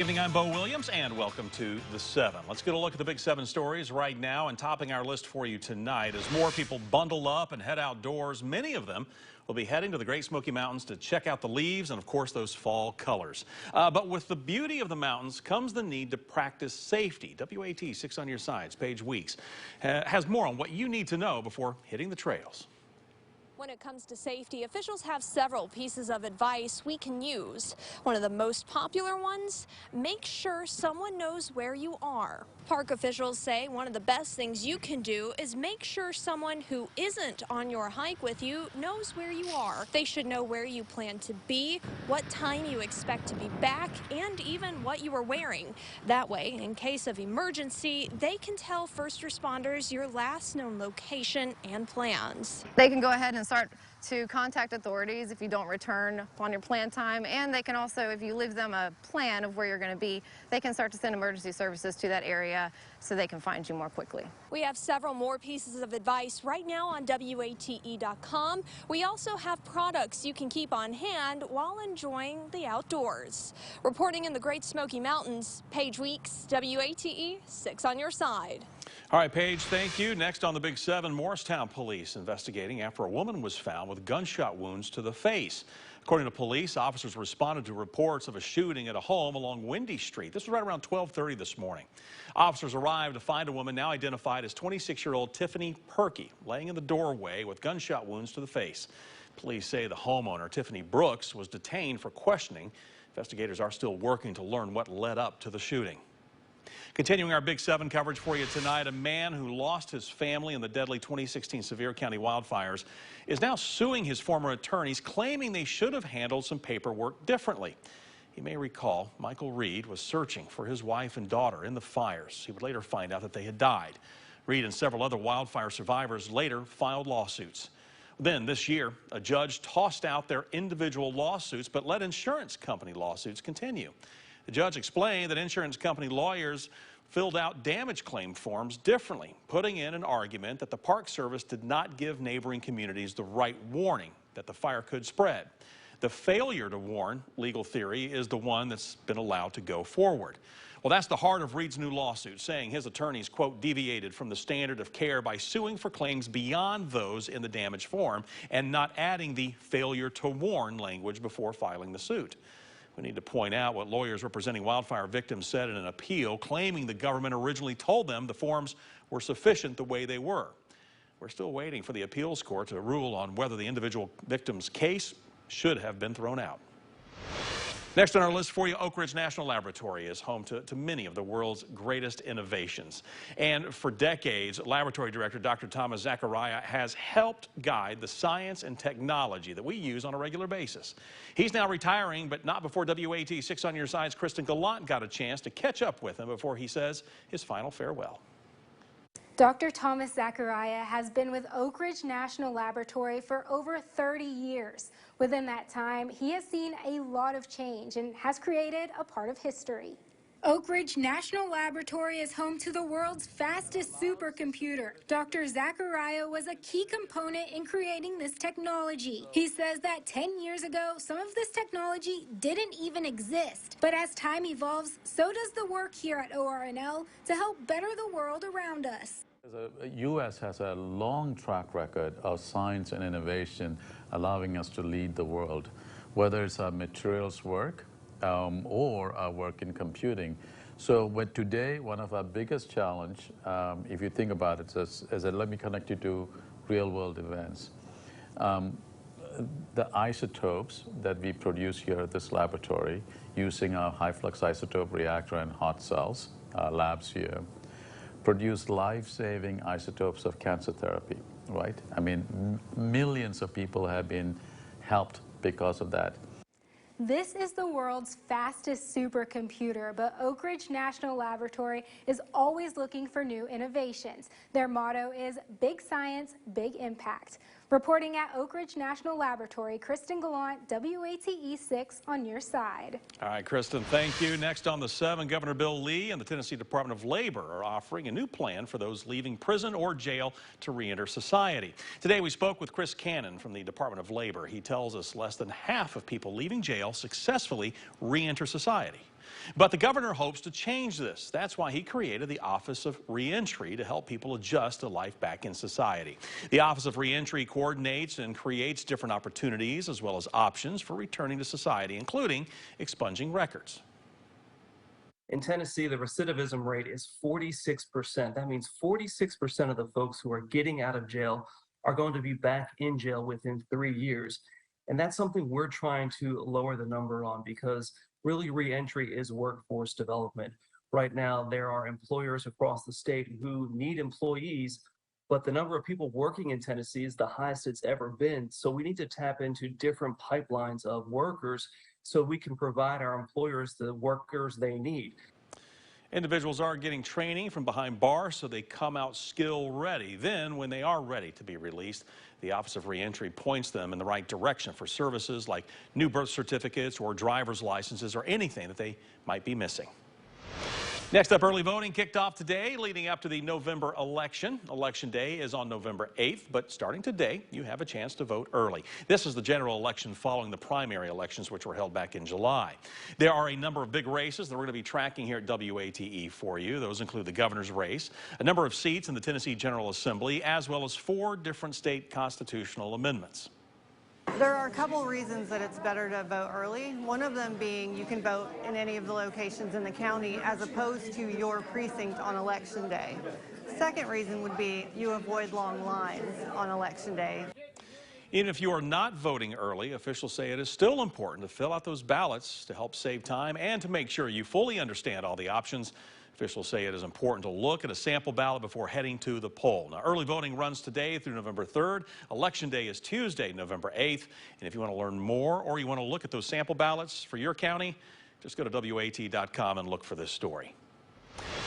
Good evening, I'm Bo Williams, and welcome to The 7. Let's get a look at the big 7 stories right now, and topping our list for you tonight as more people bundle up and head outdoors. Many of them will be heading to the Great Smoky Mountains to check out the leaves and, of course, those fall colors. But with the beauty of the mountains comes the need to practice safety. WAT 6 on your sides, Paige Weeks, has more on what you need to know before hitting the trails. When it comes to safety, officials have several pieces of advice we can use. One of the most popular ones, make sure someone knows where you are. Park officials say one of the best things you can do is make sure someone who isn't on your hike with you knows where you are. They should know where you plan to be, what time you expect to be back, and even what you are wearing. That way, in case of emergency, they can tell first responders your last known location and plans. They can go ahead and start to contact authorities if you don't return on your plan time, and they can also, if you leave them a plan of where you're going to be, they can start to send emergency services to that area so they can find you more quickly. We have several more pieces of advice right now on WATE.com. We also have products you can keep on hand while enjoying the outdoors. Reporting in the Great Smoky Mountains, Paige Weeks, WATE 6 on your side. All right, Paige, thank you. Next on the Big 7, Morristown police investigating after a woman was found with gunshot wounds to the face. According to police, officers responded to reports of a shooting at a home along Windy Street. This was right around 12:30 this morning. Officers arrived to find a woman now identified as 26-year-old Tiffany Perkey laying in the doorway with gunshot wounds to the face. Police say the homeowner, Tiffany Brooks, was detained for questioning. Investigators are still working to learn what led up to the shooting. Continuing our Big 7 coverage for you tonight, a man who lost his family in the deadly 2016 Sevier County wildfires is now suing his former attorneys, claiming they should have handled some paperwork differently. You may recall Michael Reed was searching for his wife and daughter in the fires. He would later find out that they had died. Reed and several other wildfire survivors later filed lawsuits. Then this year, a judge tossed out their individual lawsuits but let insurance company lawsuits continue. The judge explained that insurance company lawyers filled out damage claim forms differently, putting in an argument that the Park Service did not give neighboring communities the right warning that the fire could spread. The failure to warn, legal theory, is the one that's been allowed to go forward. Well, that's the heart of Reed's new lawsuit, saying his attorneys, quote, deviated from the standard of care by suing for claims beyond those in the damage form and not adding the failure to warn language before filing the suit. We need to point out what lawyers representing wildfire victims said in an appeal, claiming the government originally told them the forms were sufficient the way they were. We're still waiting for the appeals court to rule on whether the individual victim's case should have been thrown out. Next on our list for you, Oak Ridge National Laboratory is home to many of the world's greatest innovations. And for decades, Laboratory Director Dr. Thomas Zachariah has helped guide the science and technology that we use on a regular basis. He's now retiring, but not before WAT 6 on your side's Kristen Gallant got a chance to catch up with him before he says his final farewell. Dr. Thomas Zachariah has been with Oak Ridge National Laboratory for over 30 years. Within that time, he has seen a lot of change and has created a part of history. Oak Ridge National Laboratory is home to the world's fastest supercomputer. Dr. Zachariah was a key component in creating this technology. He says that 10 years ago, some of this technology didn't even exist. But as time evolves, so does the work here at ORNL to help better the world around us. The U.S. has a long track record of science and innovation, allowing us to lead the world, whether it's our materials work or our work in computing. So but today, one of our biggest challenge, if you think about it, is that let me connect you to real-world events. The isotopes that we produce here at this laboratory, using our high-flux isotope reactor and hot cells, labs here, produce life-saving isotopes of cancer therapy, right? I mean, millions of people have been helped because of that. This is the world's fastest supercomputer, but Oak Ridge National Laboratory is always looking for new innovations. Their motto is Big Science, Big Impact. Reporting at Oak Ridge National Laboratory, Kristen Gallant, WATE 6 on your side. All right, Kristen, thank you. Next on the 7, Governor Bill Lee and the Tennessee Department of Labor are offering a new plan for those leaving prison or jail to reenter society. Today we spoke with Chris Cannon from the Department of Labor. He tells us less than half of people leaving jail successfully reenter society. But the governor hopes to change this. That's why he created the Office of Reentry to help people adjust to life back in society. The Office of Reentry coordinates and creates different opportunities as well as options for returning to society, including expunging records. In Tennessee, the recidivism rate is 46%. That means 46% of the folks who are getting out of jail are going to be back in jail within 3 years. And that's something we're trying to lower the number on, because really reentry is workforce development. Right now, there are employers across the state who need employees, but the number of people working in Tennessee is the highest it's ever been. So we need to tap into different pipelines of workers so we can provide our employers the workers they need. Individuals are getting training from behind bars so they come out skill ready. Then, when they are ready to be released, the Office of Reentry points them in the right direction for services like new birth certificates or driver's licenses or anything that they might be missing. Next up, early voting kicked off today, leading up to the November election. Election Day is on November 8th, but starting today, you have a chance to vote early. This is the general election following the primary elections, which were held back in July. There are a number of big races that we're going to be tracking here at WATE for you. Those include the governor's race, a number of seats in the Tennessee General Assembly, as well as 4 different state constitutional amendments. There are a couple reasons that it's better to vote early. One of them being you can vote in any of the locations in the county as opposed to your precinct on election day. Second reason would be you avoid long lines on election day. Even if you are not voting early, officials say it is still important to fill out those ballots to help save time and to make sure you fully understand all the options. Officials say it is important to look at a sample ballot before heading to the poll. Now, early voting runs today through November 3rd. Election Day is Tuesday, November 8th. And if you want to learn more or you want to look at those sample ballots for your county, just go to WAT.com and look for this story.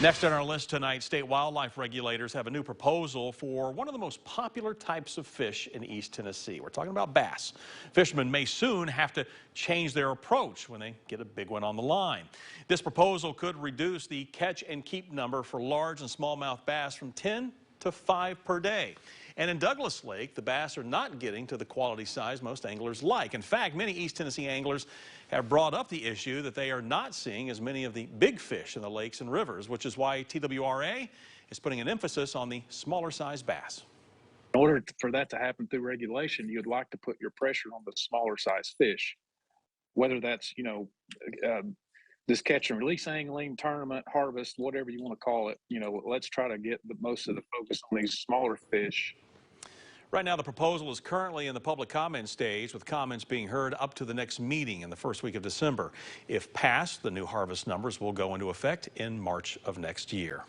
Next on our list tonight, state wildlife regulators have a new proposal for one of the most popular types of fish in East Tennessee. We're talking about bass. Fishermen may soon have to change their approach when they get a big one on the line. This proposal could reduce the catch and keep number for large and smallmouth bass from 10 to 5 per day. And in Douglas Lake, the bass are not getting to the quality size most anglers like. In fact, many East Tennessee anglers have brought up the issue that they are not seeing as many of the big fish in the lakes and rivers, which is why TWRA is putting an emphasis on the smaller size bass. In order for that to happen through regulation, you'd like to put your pressure on the smaller size fish, whether that's, this catch and release angling, tournament, harvest, whatever you want to call it. Let's try to get most of the focus on these smaller fish. Right now, the proposal is currently in the public comment stage, with comments being heard up to the next meeting in the first week of December. If passed, the new harvest numbers will go into effect in March of next year.